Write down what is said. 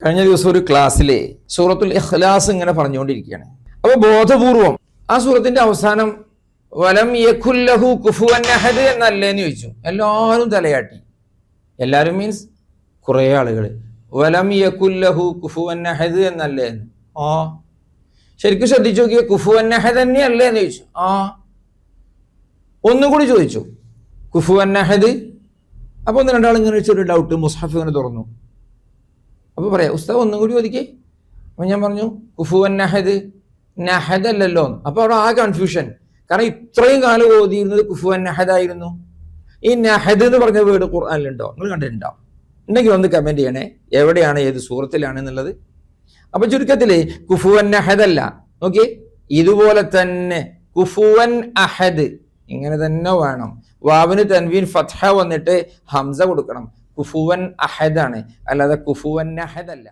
കഴിഞ്ഞ ദിവസം ഒരു ക്ലാസ്സിലെ സൂറത്തുൽ ഇഖ്ലാസ് ഇങ്ങനെ പറഞ്ഞുകൊണ്ടിരിക്കുകയാണ്. അപ്പൊ ബോധപൂർവം ആ സൂറത്തിന്റെ അവസാനം വലം യകുല്ലഹു കുഫുവൻ അഹദ് എന്നല്ലേന്ന് ചോദിച്ചു. എല്ലാവരും തലയാട്ടി. എല്ലാവരും മീൻസ് കുറെ ആളുകൾ വലം യകുല്ലഹു കുഫുവൻ അഹദ് എന്നല്ലേന്ന്. ശരിക്കും ശ്രദ്ധിച്ചു നോക്കിയ കുഫുവൻ അഹദ് തന്നെയല്ലേ എന്ന് ചോദിച്ചു. ഒന്നുകൂടി ചോദിച്ചു കുഫുവൻ അഹദ്. അപ്പൊ ഒന്ന് രണ്ടാൾ ഇങ്ങനെ വെച്ചൊരു ഡൗട്ട്, മുസ്ഹഫ് ഇങ്ങനെ തുറന്നു. അപ്പോൾ പറയാം ഉസ്താദ് ഒന്നും കൂടി ഒതുക്കി. അപ്പം ഞാൻ പറഞ്ഞു കുഫുവൻ നഹദ്, നഹദ് അല്ലല്ലോ. അപ്പോൾ അവിടെ ആ കൺഫ്യൂഷൻ. കാരണം ഇത്രയും കാലം ഓതിയിരുന്നത് കുഫുവൻ നഹദായിരുന്നു. ഈ നഹദ് എന്ന് പറഞ്ഞ വേർഡ് ഖുർആനിലുണ്ടോ? നിങ്ങൾ കണ്ടിട്ടുണ്ടോ? ഉണ്ടെങ്കിൽ ഒന്ന് കമന്റ് ചെയ്യണേ, എവിടെയാണ്, ഏത് സൂറത്തിലാണ് എന്നുള്ളത്. അപ്പൊ ചുരുക്കത്തില് കുഫുവൻ നഹദ് അല്ല, ഓക്കെ, ഇതുപോലെ തന്നെ കുഫുവൻ അഹദ് ഇങ്ങനെ തന്നെ വേണം. വാവിന് തൻവീൻ ഫത്ഹ വന്നിട്ട് ഹംസ കൊടുക്കണം. കുഫുവൻ അഹദാണ്, അല്ലാതെ കുഫുവൻ നഹദ് അല്ല.